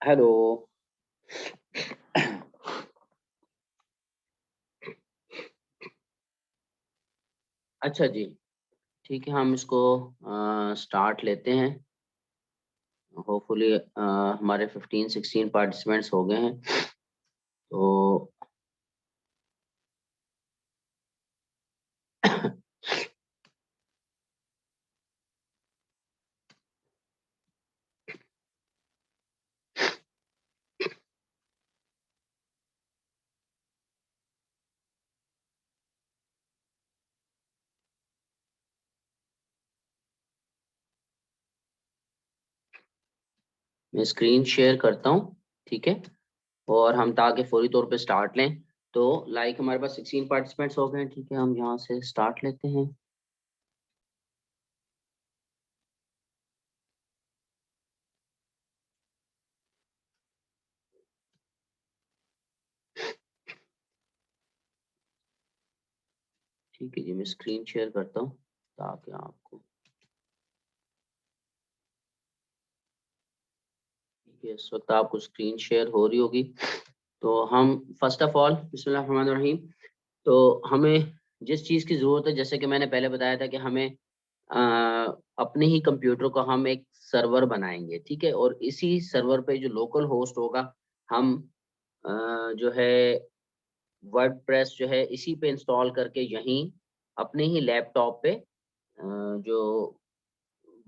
Hello. अच्छा जी, ठीक है, हम इसको स्टार्ट लेते हैं। होपफुली हमारे 15-16 पार्टिसिपेंट्स हो गए हैं। तो मैं स्क्रीन शेयर करता हूँ, ठीक है। और हम ताकि फौरी तौर पे स्टार्ट लें। तो लाइक हमारे पास 16 पार्टिसिपेंट्स हो गए हैं, ठीक है, हम यहाँ से स्टार्ट लेते हैं। ठीक है जी, मैं स्क्रीन शेयर करता हूँ ताकि आपको, ठीक है, इस वक्त आपको स्क्रीन शेयर हो रही होगी। तो हम फर्स्ट ऑफ ऑल बिस्मिल्लाहिर्रहमानिर्रहीम। तो हमें जिस चीज़ की ज़रूरत है, जैसे कि मैंने पहले बताया था कि हमें अ, अपने ही कंप्यूटर को हम एक सर्वर बनाएंगे, ठीक है। और इसी सर्वर पे जो लोकल होस्ट होगा, हम अ, जो है वर्डप्रेस जो है इसी पे इंस्टॉल करके यहीं अपने ही लैपटॉप पे जो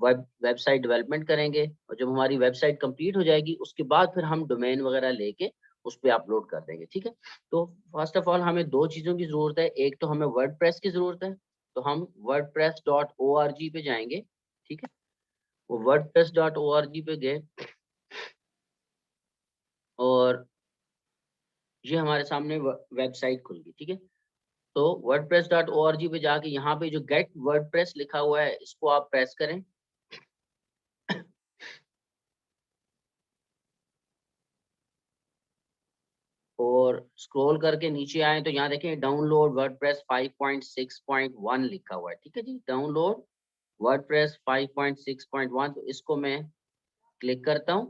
वेबसाइट डेवलपमेंट करेंगे। और जब हमारी वेबसाइट कंप्लीट हो जाएगी उसके बाद फिर हम डोमेन वगैरह लेके उस पे अपलोड कर देंगे, ठीक है। तो फर्स्ट ऑफ ऑल हमें दो चीज़ों की ज़रूरत है। एक तो हमें वर्डप्रेस की ज़रूरत है, तो हम wordpress.org पे जाएंगे, ठीक है। वो wordpress.org पे गए और ये हमारे सामने वेबसाइट खुल गई, ठीक है। तो wordpress.org पे जाके यहाँ पे जो गेट वर्डप्रेस लिखा हुआ है इसको आप प्रेस करें। और स्क्रॉल करके नीचे आए तो यहाँ देखें डाउनलोड वर्डप्रेस 5.6.1 लिखा हुआ है, ठीक है जी। डाउनलोड वर्डप्रेस 5.6.1, तो इसको मैं क्लिक करता हूँ।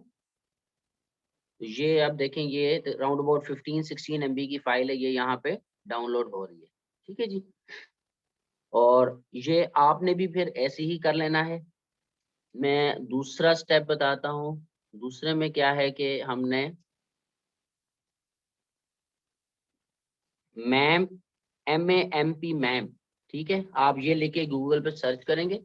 तो ये आप देखें ये राउंड अबाउट 15-16 MB की फाइल है, ये यहाँ पे डाउनलोड हो रही है, ठीक है जी। और ये आपने भी फिर ऐसे ही कर लेना है। मैं दूसरा स्टेप बताता हूँ। दूसरे में क्या है कि हमने मैम MAMP मैम, ठीक है, आप ये लेके गूगल पे सर्च करेंगे।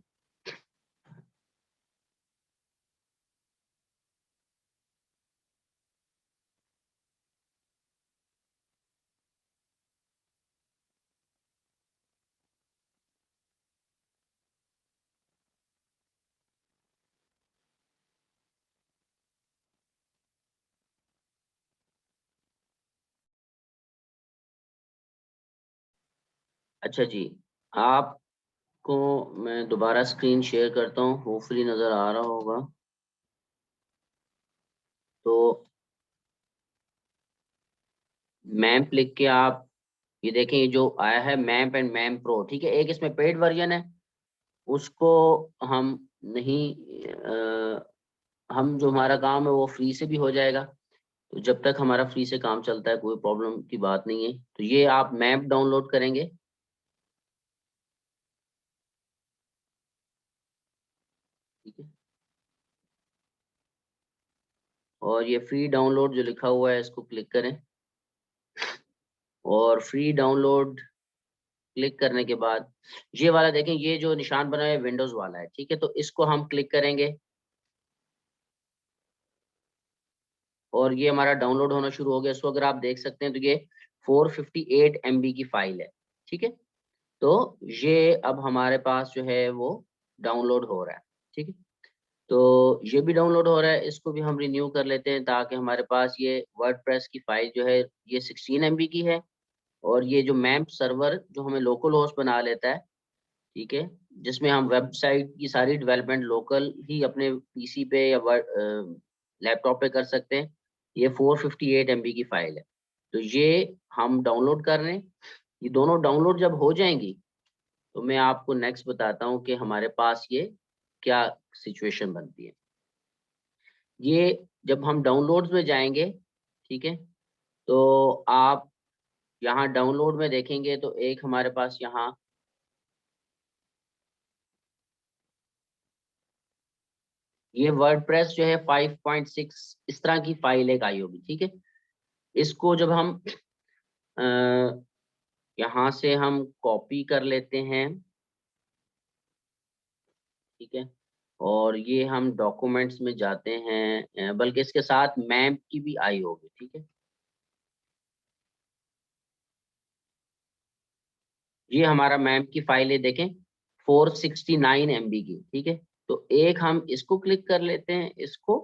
अच्छा जी, आपको मैं दोबारा स्क्रीन शेयर करता हूँ, होपफुली नज़र आ रहा होगा। तो मैप लिख के आप ये देखें, ये जो आया है मैप एंड मैप प्रो, ठीक है। एक इसमें पेड वर्जन है, उसको हम नहीं हम जो हमारा काम है वो फ्री से भी हो जाएगा। तो जब तक हमारा फ्री से काम चलता है कोई प्रॉब्लम की बात नहीं है। तो ये आप मैप डाउनलोड करेंगे, ठीक है। और ये फ्री डाउनलोड जो लिखा हुआ है इसको क्लिक करें। और फ्री डाउनलोड क्लिक करने के बाद ये वाला देखें, ये जो निशान बना है विंडोज वाला है, ठीक है। तो इसको हम क्लिक करेंगे और ये हमारा डाउनलोड होना शुरू हो गया। इसको अगर आप देख सकते हैं तो ये 458 MB की फाइल है, ठीक है। तो ये अब हमारे पास जो है वो डाउनलोड हो रहा है, ठीक है। तो ये भी डाउनलोड हो रहा है, इसको भी हम रिन्यू कर लेते हैं ताकि हमारे पास ये वर्डप्रेस की फाइल जो है ये 16 MB की है। और ये जो मैप सर्वर जो हमें लोकल होस्ट बना लेता है, ठीक है, जिसमें हम वेबसाइट की सारी डेवलपमेंट लोकल ही अपने पीसी पे या लैपटॉप पे कर सकते हैं। ये 458 MB की फाइल है। तो ये हम डाउनलोड कर रहे हैं। ये दोनों डाउनलोड जब हो जाएंगी तो मैं आपको नेक्स्ट बताता हूँ कि हमारे पास ये क्या सिचुएशन बनती है। ये जब हम डाउनलोड्स में जाएंगे, ठीक है, तो आप यहाँ डाउनलोड में देखेंगे तो एक हमारे पास यहाँ ये वर्डप्रेस जो है 5.6 इस तरह की फाइल एक आई होगी, ठीक है। इसको जब हम अ, यहाँ से हम कॉपी कर लेते हैं, ठीक है, और ये हम डॉक्यूमेंट्स में जाते हैं, बल्कि इसके साथ मैप की भी आई होगी, ठीक है। ये हमारा मैप की फाइल है, देखें 469 MB की, ठीक है। तो एक हम इसको क्लिक कर लेते हैं, इसको,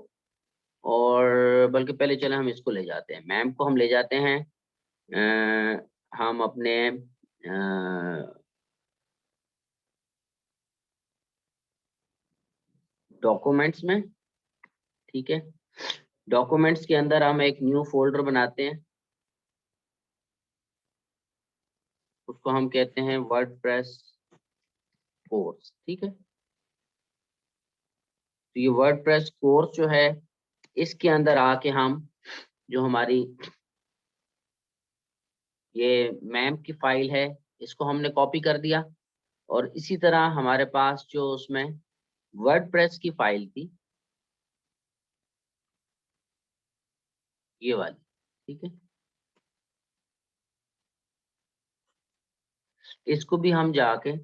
और बल्कि पहले चले हम इसको ले जाते हैं, मैप को हम ले जाते हैं हम अपने डॉक्यूमेंट्स में, ठीक है। डॉक्यूमेंट्स के अंदर हम एक न्यू फोल्डर बनाते हैं, उसको हम कहते हैं वर्डप्रेस कोर्स, ठीक है। तो ये वर्डप्रेस कोर्स जो है, इसके अंदर आके हम जो हमारी ये मैम की फाइल है, इसको हमने कॉपी कर दिया, और इसी तरह हमारे पास जो उसमें वर्डप्रेस की फाइल थी, ये वाली, ठीक है, इसको भी हम जाके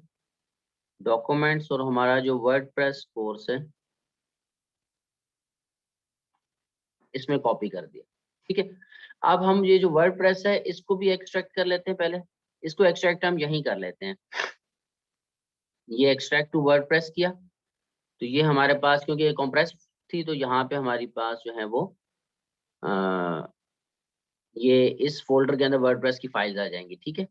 डॉक्यूमेंट्स और हमारा जो वर्डप्रेस कोर्स है इसमें कॉपी कर दिया, ठीक है। अब हम ये जो वर्डप्रेस है इसको भी एक्सट्रैक्ट कर लेते हैं, पहले इसको एक्सट्रैक्ट हम यहीं कर लेते हैं, ये एक्सट्रैक्ट टू वर्डप्रेस किया, तो ये हमारे पास क्योंकि ये कॉम्प्रेस थी, तो यहाँ पे हमारी पास जो है वो आ, ये इस फोल्डर के अंदर वर्डप्रेस की फाइल्स आ जाएंगी, ठीक है,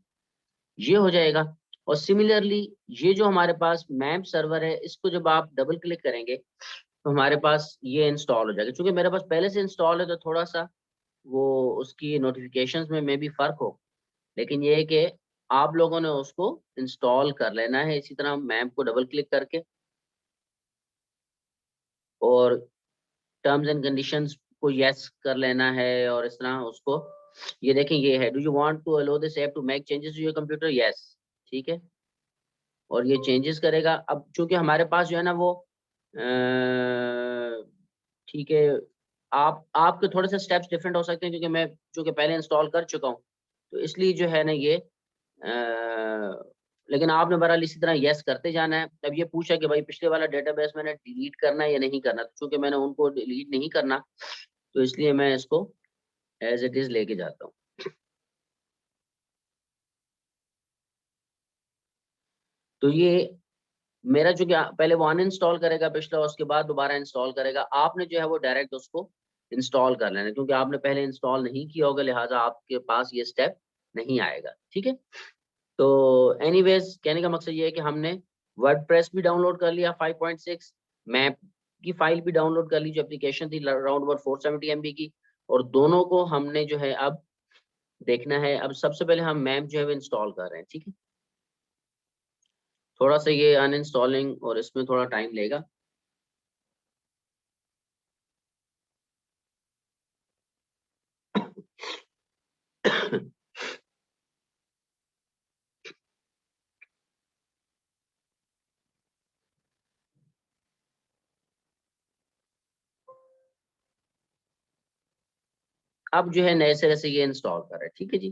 ये हो जाएगा। और सिमिलरली ये जो हमारे पास मैप सर्वर है, इसको जब आप डबल क्लिक करेंगे तो हमारे पास ये इंस्टॉल हो जाएगा। क्योंकि मेरे पास पहले से इंस्टॉल है तो थोड़ा सा वो उसकी नोटिफिकेशंस में भी फर्क हो, लेकिन ये है कि आप लोगों ने उसको इंस्टॉल कर लेना है इसी तरह मैप को डबल क्लिक करके, और टर्म्स एंड कंडीशंस को यस कर लेना है, और इस तरह उसको, ये देखें ये है, do you want to allow this app to make changes to your computer, yes, ठीक है, और ये चेंजेस करेगा। अब चूंकि हमारे पास जो है ना वो ठीक है, आप आपके थोड़े से स्टेप्स डिफरेंट हो सकते हैं, क्योंकि मैं चूंकि पहले इंस्टॉल कर चुका हूँ, तो इसलिए जो है ना ये लेकिन आपने बहरहाल इसी तरह यस करते जाना है। अब ये पूछा कि भाई पिछले वाला डेटाबेस मैंने डिलीट करना है या नहीं करना, तो चूंकि मैंने उनको डिलीट नहीं करना, तो इसलिए मैं इसको एज इट इज लेके जाता हूँ। तो ये मेरा जो क्या पहले वो अनइंस्टॉल करेगा पिछला, उसके बाद दोबारा इंस्टॉल करेगा, आपने जो है वो डायरेक्ट उसको इंस्टॉल कर लेना, क्योंकि आपने पहले इंस्टॉल नहीं किया होगा, लिहाजा आपके पास ये स्टेप नहीं आएगा, ठीक है। तो एनीवेज कहने का मकसद ये है कि हमने वर्डप्रेस भी डाउनलोड कर लिया 5.6, मैप की फाइल भी डाउनलोड कर ली जो एप्लीकेशन थी अराउंड अबाउट 470 MB की, और दोनों को हमने जो है अब देखना है। अब सबसे पहले हम मैप जो है वो इंस्टॉल कर रहे हैं, ठीक है। थोड़ा सा ये अनइंस्टॉलिंग और इसमें थोड़ा टाइम लेगा। अब जो है नए सिरे से ये इंस्टॉल कर रहे हैं, ठीक है जी।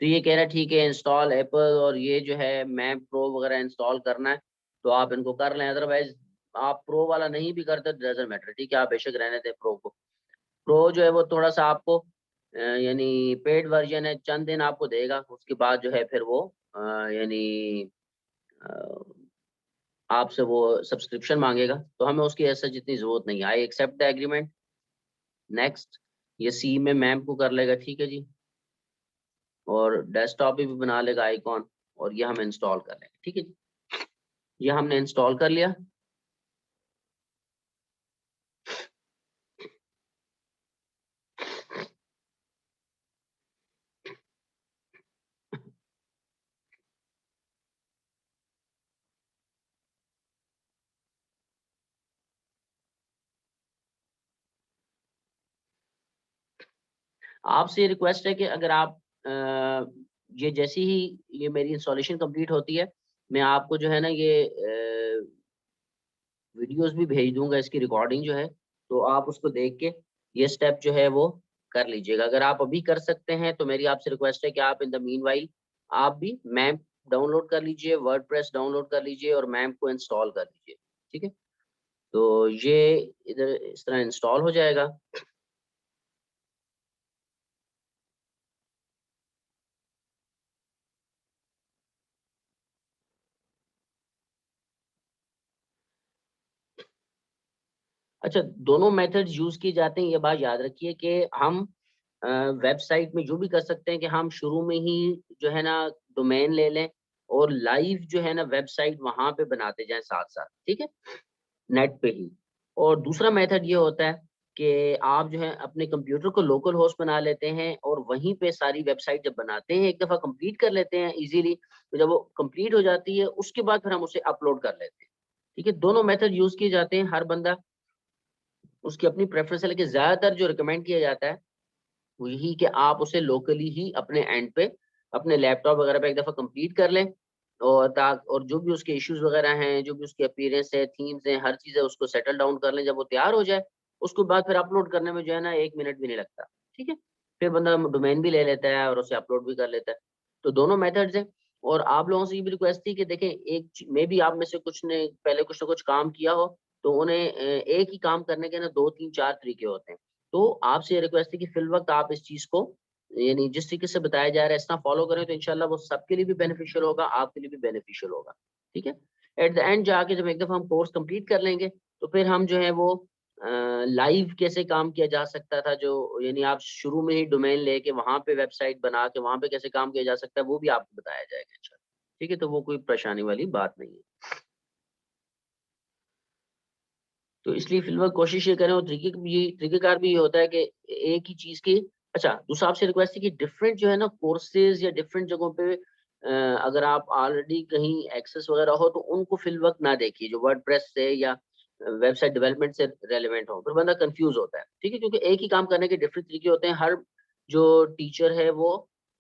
तो ये कह रहा है ठीक है इंस्टॉल एप्पल, और ये जो है मैप प्रो वगैरह इंस्टॉल करना है तो आप इनको कर लें, अदरवाइज आप प्रो वाला नहीं भी करते तो डजंट मैटर, ठीक है, आप बेशक रहने दें प्रो को। प्रो जो है वो थोड़ा सा आपको यानी पेड वर्जन है, चंद दिन आपको देगा, उसके बाद जो है फिर वो यानी अ, आपसे वो सब्सक्रिप्शन मांगेगा, तो हमें उसकी ऐसा जितनी जरूरत नहीं है। I accept the agreement, next, ये सी में मैम को कर लेगा, ठीक है जी, और डेस्कटॉप पे भी बना लेगा आइकॉन, और ये हम इंस्टॉल कर लेंगे, ठीक है जी। ये हमने इंस्टॉल कर लिया। आपसे रिक्वेस्ट है कि अगर आप ये जैसी ही ये मेरी इंस्टॉलेशन कंप्लीट होती है, मैं आपको जो है ना ये वीडियोस भी भेज दूंगा इसकी रिकॉर्डिंग जो है, तो आप उसको देख के ये स्टेप जो है वो कर लीजिएगा। अगर आप अभी कर सकते हैं तो मेरी आपसे रिक्वेस्ट है कि आप इन द मीनवाइल आप भी मैप डाउनलोड कर लीजिए, वर्डप्रेस डाउनलोड कर लीजिए और मैप को इंस्टॉल कर लीजिए। ठीक है, तो ये इधर इस तरह इंस्टॉल हो जाएगा। अच्छा, दोनों मेथड यूज किए जाते हैं, ये बात याद रखिए कि हम वेबसाइट में जो भी कर सकते हैं कि हम शुरू में ही जो है ना डोमेन ले लें और लाइव जो है ना वेबसाइट वहां पे बनाते जाएं साथ साथ, ठीक है, नेट पे ही। और दूसरा मेथड ये होता है कि आप जो है अपने कंप्यूटर को लोकल होस्ट बना लेते हैं और वहीं पे सारी वेबसाइट जब बनाते हैं एक दफा कंप्लीट कर लेते हैं इजीली, तो जब वो कंप्लीट हो जाती है उसके बाद फिर हम उसे अपलोड कर लेते हैं। ठीक है, दोनों मेथड यूज किए जाते हैं, हर बंदा उसकी अपनी प्रेफरेंस है, लेकिन ज्यादातर जो रिकमेंड किया जाता है वो यही कि आप उसे लोकली ही अपने एंड पे अपने लैपटॉप वगैरह पे एक दफा कंप्लीट कर लें, और जो भी उसके इश्यूज वगैरह हैं, जो भी उसकी अपीयरेंस है, थीम्स हैं, हर चीज़ है, उसको सेटल डाउन कर लें। जब वो तैयार हो जाए उसके बाद फिर अपलोड करने में जो है ना 1 मिनट भी नहीं लगता। ठीक है, फिर बंदा डोमेन भी ले लेता है और उसे अपलोड भी कर लेता है। तो दोनों मेथड्स हैं। और आप लोगों से ये भी रिक्वेस्ट थी कि देखें, मे भी आप में से कुछ ने पहले कुछ ना कुछ काम किया हो, तो उन्हें एक ही काम करने के ना 2 3 4 तरीके होते हैं। तो आपसे ये रिक्वेस्ट है कि फिल वक्त आप इस चीज को यानी जिस तरीके से बताया जा रहा है इस तरह फॉलो करें, तो इंशाल्लाह वो सबके लिए भी बेनिफिशियल होगा, आपके लिए भी बेनिफिशियल होगा। ठीक है, एट द एंड जाके जब एक दफा हम कोर्स कंप्लीट कर लेंगे तो फिर हम जो है वो लाइव कैसे काम किया जा सकता था, जो यानी आप शुरू में ही डोमेन लेके वहां पे वेबसाइट बना के वहां पे कैसे काम किया जा सकता है वो भी आपको बताया जाएगा इंशाल्लाह। ठीक है, तो वो कोई परेशानी वाली बात नहीं है। तो इसलिए फिलहाल कोशिश ये करें, और तरीकेकार भी ये होता है कि एक ही चीज की। अच्छा, दूसरा आपसे रिक्वेस्ट है कि डिफरेंट जो है ना कोर्सेज या डिफरेंट जगहों पे अगर आप ऑलरेडी कहीं एक्सेस वगैरह हो तो उनको फिल वक्त ना देखिए जो वर्डप्रेस से या वेबसाइट डेवलपमेंट से रेलेवेंट हो, फिर बंदा कंफ्यूज होता है। ठीक है, क्योंकि एक ही काम करने के डिफरेंट तरीके होते हैं, हर जो टीचर है वो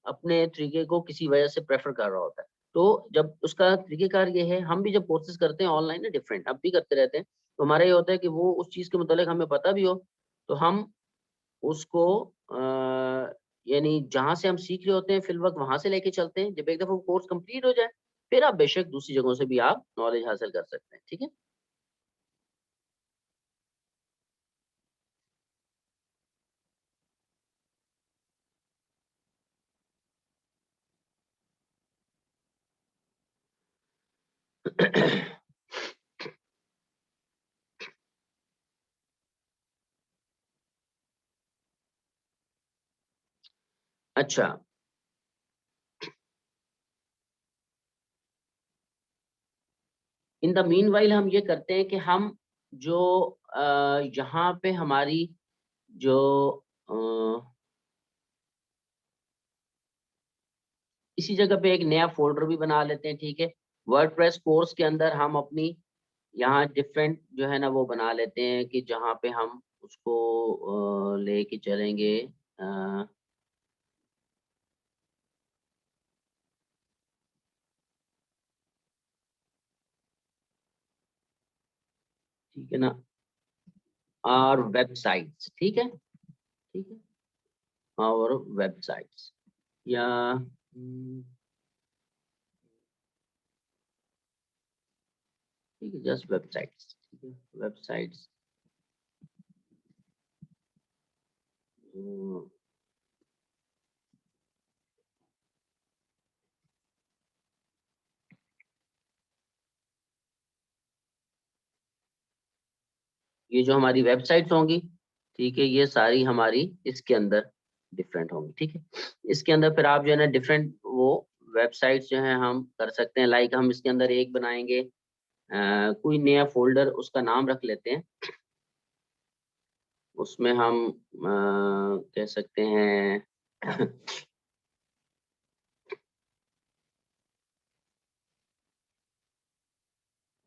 अपने तरीके को किसी वजह से प्रेफर कर रहा होता है। तो जब उसका तरीकेकार ये है, हम भी जब कोर्सेज करते हैं ऑनलाइन ना डिफरेंट अब भी करते रहते हैं, तो हमारा ये होता है कि वो उस चीज के मुतालिक हमें पता भी हो, तो हम उसको यानी जहां से हम सीख रहे होते हैं फिल वक्त वहां से लेके चलते हैं। जब एक दफा कोर्स कंप्लीट हो जाए फिर आप बेशक दूसरी जगहों से भी आप नॉलेज हासिल कर सकते हैं। ठीक है। अच्छा, इन द मीन वाइल हम ये करते हैं कि हम जो यहाँ पे हमारी जो अ, इसी जगह पे एक नया फोल्डर भी बना लेते हैं। ठीक है, वर्डप्रेस कोर्स के अंदर हम अपनी यहाँ डिफरेंट जो है ना वो बना लेते हैं कि जहाँ पे हम उसको लेके चलेंगे। अ, ठीक है ना, और वेबसाइट्स। ठीक है, ठीक है, और वेबसाइट्स या ठीक है, जस्ट वेबसाइट्स। ठीक है, वेबसाइट्स। ये जो हमारी वेबसाइट्स होंगी, ठीक है, ये सारी हमारी इसके अंदर डिफरेंट होंगी। ठीक है, इसके अंदर फिर आप जो है ना डिफरेंट वो वेबसाइट्स जो है हम कर सकते हैं। लाइक हम इसके अंदर एक बनाएंगे, कोई नया फोल्डर, उसका नाम रख लेते हैं। उसमें हम कह सकते हैं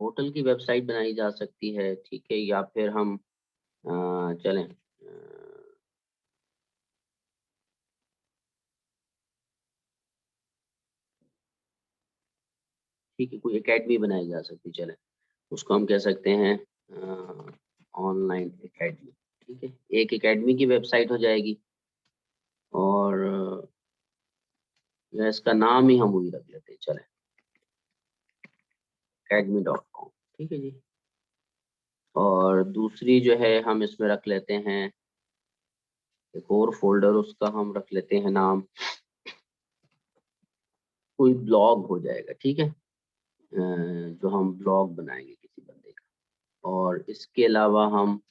होटल की वेबसाइट बनाई जा सकती है। ठीक है, या फिर हम चलें ठीक है, कोई एकेडमी बनाई जा सकती है, चले उसको हम कह सकते हैं ऑनलाइन एकेडमी। ठीक है, एक एकेडमी की वेबसाइट हो जाएगी और या इसका नाम ही हम वही रख लेते हैं, चले academy.com। ठीक है जी। और दूसरी जो है हम इसमें रख लेते हैं एक और फोल्डर, उसका हम रख लेते हैं नाम, कोई ब्लॉग हो जाएगा। ठीक है, जो हम ब्लॉग बनाएंगे किसी बंदे का। और इसके अलावा हम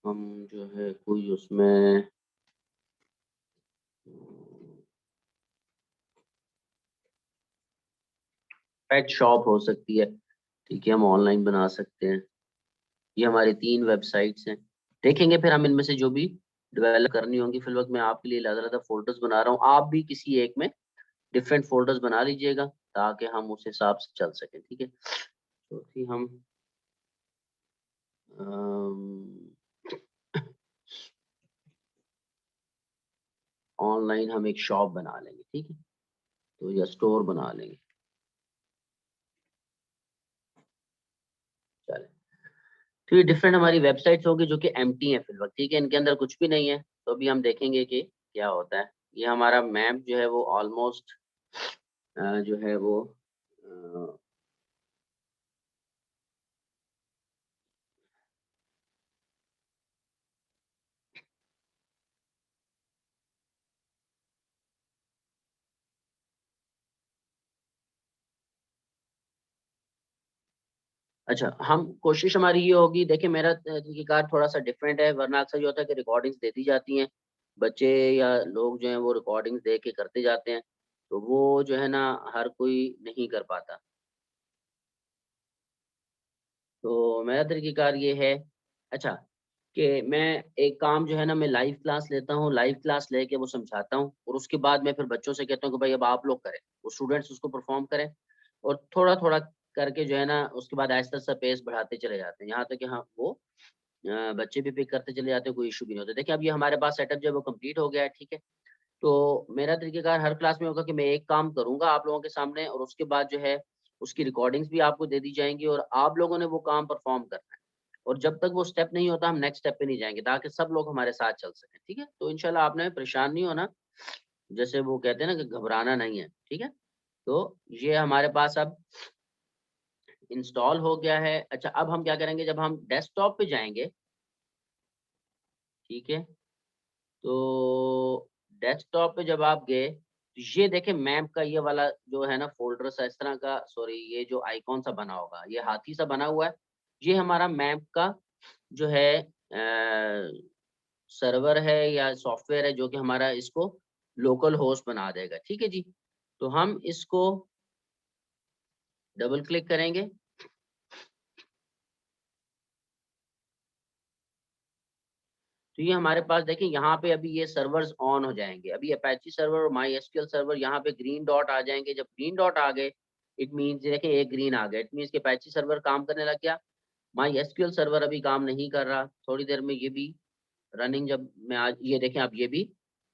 जो है कोई उसमें पेट शॉप हो सकती है। ठीक है, हम ऑनलाइन बना सकते हैं। ये हमारी 3 वेबसाइट्स हैं। देखेंगे फिर हम इनमें से जो भी डेवलप करनी होंगी। फिल वक्त मैं आपके लिए अलग-अलग फोल्डर्स बना रहा हूँ, आप भी किसी एक में डिफरेंट फोल्डर्स बना लीजिएगा ताकि हम उस हिसाब से चल सकें। ठीक है, चौथी हम ऑनलाइन हम एक शॉप बना लेंगे। ठीक है, तो या स्टोर बना लेंगे। चले, तो ये डिफरेंट हमारी वेबसाइट्स होगी जो कि एम्प्टी है फिल वक्त। ठीक है, इनके अंदर कुछ भी नहीं है। तो अभी हम देखेंगे कि क्या होता है। ये हमारा मैप जो है वो ऑलमोस्ट जो है वो अच्छा, हम कोशिश हमारी ये होगी। देखिए मेरा तरीक़ाकार थोड़ा सा डिफरेंट है, वरना अक्सर ये होता है कि रिकॉर्डिंग्स देती जाती हैं, बच्चे या लोग जो हैं वो रिकॉर्डिंग्स दे के करते जाते हैं, तो वो जो है ना हर कोई नहीं कर पाता। तो मेरा तरीक़ेकार ये है, अच्छा, कि मैं एक काम जो है ना मैं लाइव क्लास लेता हूँ, लाइव क्लास लेके वो समझाता हूँ और उसके बाद मैं फिर बच्चों से कहता हूँ कि भाई अब आप लोग करें। वो स्टूडेंट्स उसको परफ़ॉर्म करें और थोड़ा-थोड़ा करके जो है ना उसके बाद आहिस्ता-आहिस्ता पेस बढ़ाते चले जाते हैं। यहाँ तक कि हाँ, वो बच्चे भी पिक करते चले जाते हैं, कोई इश्यू भी नहीं होता। देखिए अब ये हमारे पास सेटअप जो है वो कंप्लीट हो गया है। ठीक है? तो मेरा तरीक़ेकार हर क्लास में होगा कि मैं एक काम करूँगा आप लोगों के सामने और उसके बाद जो है उसकी रिकॉर्डिंग्स भी आपको दे दी जाएँगी और आप लोगों ने वो काम परफ़ॉर्म करना है। और जब तक वो स्टेप नहीं होता हम नेक्स्ट स्टेप पे नहीं जाएँगे ताकि सब लोग हमारे साथ चल सकें। ठीक है? तो इंशाल्लाह आपने परेशान नहीं होना। जैसे वो कहते हैं ना कि घबराना नहीं है। ठीक है? तो ये हमारे पास अब इंस्टॉल हो गया है। अच्छा, अब हम क्या करेंगे, जब हम डेस्कटॉप पे जाएँगे, ठीक है? तो डेस्कटॉप पे जब आप गए, तो ये देखें मैप का ये वाला जो है ना फ़ोल्डर सा इस तरह का, सॉरी ये जो आइकॉन सा बना होगा, ये हाथी सा बना हुआ है, ये हमारा मैप का जो है सर्वर है या सॉफ्टवेयर है जो कि हमारा इसको लोकल होस्ट बना देगा। ठीक है जी? तो हम इसको डबल क्लिक करेंगे। तो ये हमारे पास देखिए यहाँ पे अभी ये सर्वर्स ऑन हो जाएँगे। अभी अपैची सर्वर और माईएसक्यूएल सर्वर यहाँ पे ग्रीन डॉट आ जाएँगे। जब ग्रीन डॉट आ गए, इट मीन्स देखिए एक ग्रीन आ गया। इट मीन्स कि अपैची सर्वर काम करने लग गया। माईएसक्यूएल सर्वर अभी काम नहीं कर रहा। थोड़ी देर में ये भी रनिंग, जब मैं आज ये देखें आप, ये भी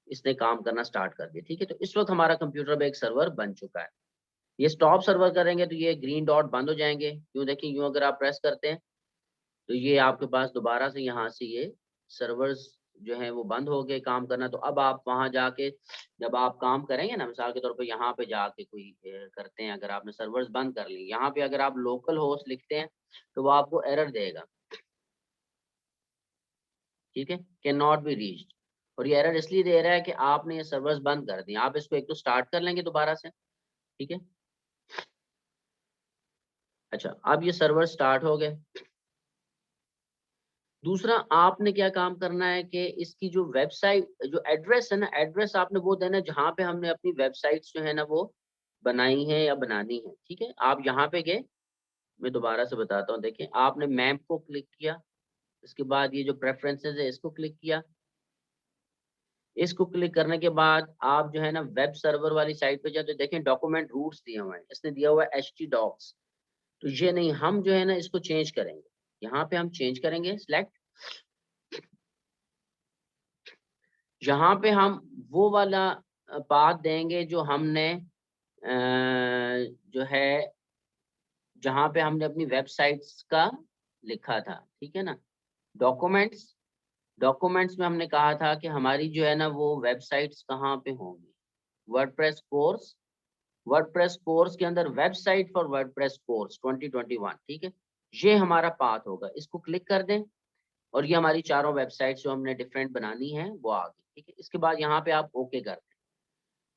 इसने काम करना स्टार्ट कर दिया। ठीक है? तो इस वक़्त हमारा कंप्यूटर में एक सर्वर बन चुका है। ये स्टॉप सर्वर करेंगे तो ये ग्रीन डॉट बंद हो जाएँगे। यूँ देखिए, यूँ अगर आप प्रेस करते हैं तो ये आपके पास दोबारा से यहाँ से ये सर्वर्स जो हैं वो बंद हो गए काम करना। तो अब आप वहाँ जाके जब आप काम करेंगे ना, मिसाल के तौर पे यहाँ पे जाके कोई करते हैं, अगर आपने सर्वर्स बंद कर ली, यहाँ पे अगर आप लोकल होस्ट लिखते हैं तो वो आपको एरर देगा। ठीक है? Can not be reached. और ये एरर इसलिए दे रहा है कि आपने ये सर्वर्स बंद कर दिए। आप इसको एक तो स्टार्ट कर लेंगे दोबारा से। ठीक है? अच्छा, अब ये सर्वर स्टार्ट हो गए। दूसरा आपने क्या काम करना है कि इसकी जो वेबसाइट जो एड्रेस है ना, एड्रेस आपने वो देना है जहाँ पे हमने अपनी वेबसाइट्स जो है ना वो बनाई है या बनानी है। ठीक है? आप यहाँ पे गए, मैं दोबारा से बताता हूँ। देखिए, आपने मैप को क्लिक किया, इसके बाद ये जो प्रेफ़रेंसेस है इसको क्लिक किया। इसको क्लिक करने के बाद आप जो है ना वेब सर्वर वाली साइट पे जाते, तो देखें डॉक्यूमेंट रूट्स दिए हुए हैं। इसने दिया हुआ है htdocs। तो ये नहीं, हम जो है ना इसको चेंज करेंगे। यहाँ पे हम चेंज करेंगे सिलेक्ट। यहाँ पे हम वो वाला पाथ देंगे जो हमने जो है जहाँ पे हमने अपनी वेबसाइट्स का लिखा था, ठीक है ना। डॉक्यूमेंट्स डॉक्यूमेंट्स में हमने कहा था कि हमारी जो है ना वो वेबसाइट्स कहाँ पे होंगी। वर्डप्रेस कोर्स के अंदर वेबसाइट फॉर वर्डप्रेस कोर्स 2021, ठीक है। ये हमारा पाथ होगा, इसको क्लिक कर दें और ये हमारी चारों वेबसाइट्स जो हमने डिफरेंट बनानी है वो आ गई, ठीक है। इसके बाद यहाँ पे आप ओके कर दें।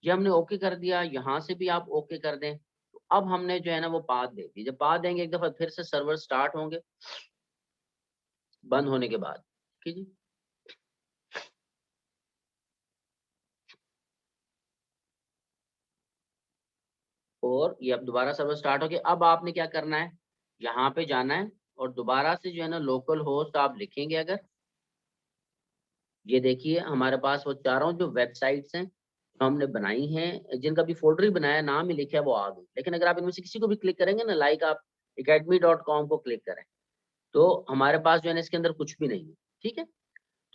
ये हमने ओके कर दिया, यहाँ से भी आप ओके कर दें। तो अब हमने जो है ना वो पाथ दे दी। जब पाथ देंगे एक दफा फिर से सर्वर स्टार्ट होंगे बंद होने के बाद, ठीक है जी। और ये अब दोबारा सर्वर स्टार्ट हो गया। अब आपने क्या करना है, यहाँ पे जाना है और दोबारा से जो है ना लोकल होस्ट आप लिखेंगे। अगर ये देखिए हमारे पास वो चारों जो वेबसाइट्स हैं जो हमने बनाई हैं, जिनका भी फोल्डर ही बनाया, नाम ही लिखा है, वो आ गई। लेकिन अगर आप इनमें से किसी को भी क्लिक करेंगे ना, लाइक आप academy.com को क्लिक करें, तो हमारे पास जो है ना इसके अंदर कुछ भी नहीं है, ठीक है।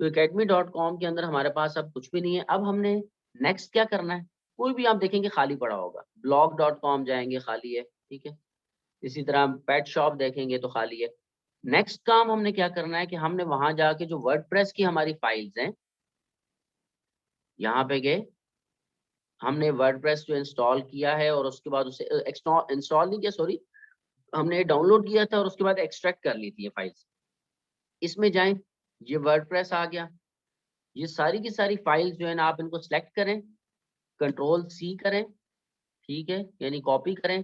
तो academy.com के अंदर हमारे पास अब कुछ भी नहीं है। अब हमने नेक्स्ट क्या करना है, कोई भी आप देखेंगे खाली पड़ा होगा। blog.com जाएंगे, खाली है, ठीक है। इसी तरह हम पेट शॉप देखेंगे तो खाली है। नेक्स्ट काम हमने क्या करना है कि हमने वहां जाके जो वर्डप्रेस की हमारी फाइल्स हैं, यहाँ पे गए, हमने वर्डप्रेस जो इंस्टॉल किया है और उसके बाद उसे इंस्टॉल नहीं किया, सॉरी, हमने डाउनलोड किया था और उसके बाद एक्सट्रैक्ट कर ली थी ये फाइल्स। इसमें जाएं, ये वर्डप्रेस आ गया। ये सारी की सारी फाइल्स जो है ना आप इनको सेलेक्ट करें, कंट्रोल सी करें, ठीक है, यानी कॉपी करें।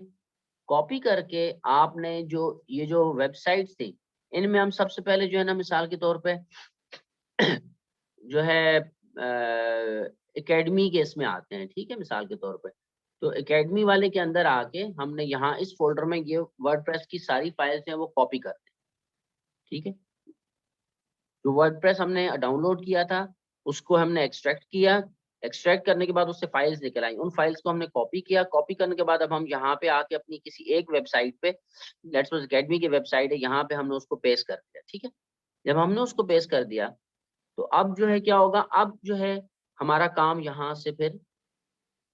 कॉपी करके आपने जो ये जो वेबसाइट्स थी, इनमें हम सबसे पहले जो है ना मिसाल के तौर पे जो है एकेडमी के इसमें आते हैं, ठीक है, मिसाल के तौर पे। तो एकेडमी वाले के अंदर आके हमने यहाँ इस फोल्डर में ये वर्डप्रेस की सारी फाइल्स हैं वो कॉपी करते हैं, ठीक है। जो वर्डप्रेस हमने डाउनलोड किया था उसको हमने एक्सट्रैक्ट किया। एक्सट्रैक्ट करने के बाद उससे फाइल्स निकल आई, उन फाइल्स को हमने कॉपी किया। कॉपी करने के बाद अब हम यहाँ पे आके अपनी किसी एक वेबसाइट पे, लेट्स सपोज एकेडमी की वेबसाइट है, यहाँ पे हमने उसको पेस्ट कर दिया, ठीक है। जब हमने उसको पेस्ट कर दिया तो अब जो है क्या होगा, अब जो है हमारा काम यहाँ से फिर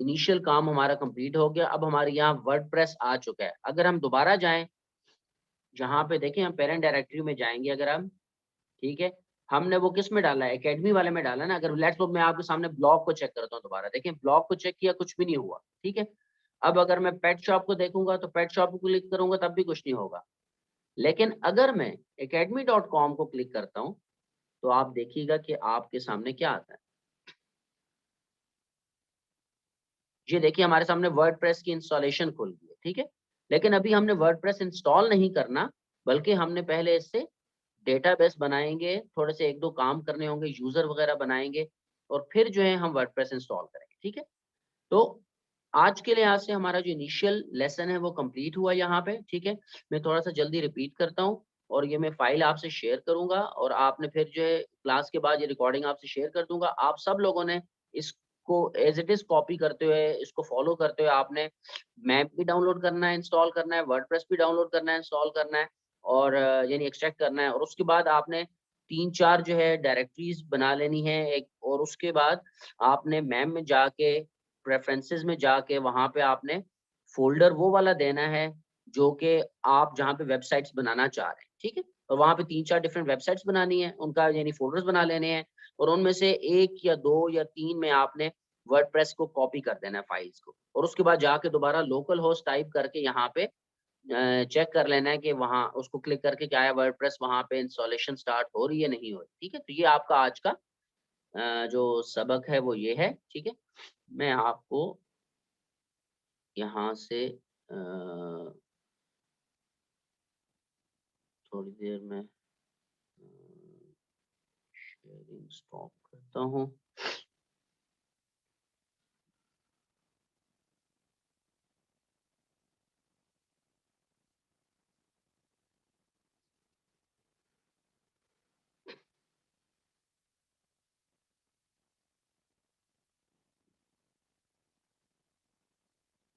इनिशियल काम हमारा कंप्लीट हो गया। अब हमारे यहाँ वर्डप्रेस आ चुका है। अगर हम दोबारा जाएं, जहाँ पे देखें हम पेरेंट डायरेक्टरी में जाएंगे, अगर हम, ठीक है, हमने वो किस में डाला है, एकेडमी वाले में डाला ना। अगर लेट्स सपोज मैं आपके सामने ब्लॉग को चेक करता हूँ दोबारा, देखें ब्लॉग को चेक किया, कुछ भी नहीं हुआ, ठीक है। अब अगर मैं पेट शॉप को देखूंगा तो पेट शॉप को क्लिक करूंगा तब भी कुछ नहीं होगा। लेकिन अगर मैं academy.com को क्लिक करता हूँ तो आप देखिएगा कि आपके सामने क्या आता है। ये देखिए हमारे सामने वर्डप्रेस की इंस्टॉलेशन खुल गई है, ठीक है। लेकिन अभी हमने वर्डप्रेस इंस्टॉल नहीं करना, बल्कि हमने पहले इससे डेटाबेस बनाएंगे, थोड़े से एक दो काम करने होंगे, यूजर वगैरह बनाएंगे, और फिर जो है हम वर्डप्रेस इंस्टॉल करेंगे, ठीक है। तो आज के लिहाज से हमारा जो इनिशियल लेसन है वो कंप्लीट हुआ यहाँ पे, ठीक है। मैं थोड़ा सा जल्दी रिपीट करता हूँ और ये मैं फाइल आपसे शेयर करूंगा और आपने फिर जो है क्लास के बाद ये रिकॉर्डिंग आपसे शेयर कर दूंगा। आप सब लोगों ने इसको एज इट इज कॉपी करते हुए, इसको फॉलो करते हुए आपने मैप भी डाउनलोड करना है, इंस्टॉल करना है, वर्डप्रेस भी डाउनलोड करना है, इंस्टॉल करना है, और यानी एक्सट्रैक्ट करना है। और उसके बाद आपने 3-4 जो है डायरेक्टरीज बना लेनी है एक, और उसके बाद आपने मैप में जाके, प्रेफरेंसेस में जाके, वहां पे आपने फोल्डर वो वाला देना है जो कि आप जहाँ पे वेबसाइट्स बनाना चाह रहे हैं, ठीक है। और वहां पे 3-4 डिफरेंट वेबसाइट्स बनानी है, उनका यानी फोल्डर्स बना लेने हैं, और उनमें से 1 या 2 या 3 में आपने वर्डप्रेस को कॉपी कर देना है फाइल्स को, और उसके बाद जाके दोबारा लोकल होस्ट टाइप करके यहाँ पे चेक कर लेना है कि वहाँ उसको क्लिक करके क्या है, वर्डप्रेस वहाँ पे इंस्टॉलेशन स्टार्ट हो रही है, नहीं हो रही, ठीक है। तो ये आपका आज का जो सबक है वो ये है, ठीक है। मैं आपको यहाँ से थोड़ी देर में शेयरिंग स्टॉप करता हूँ।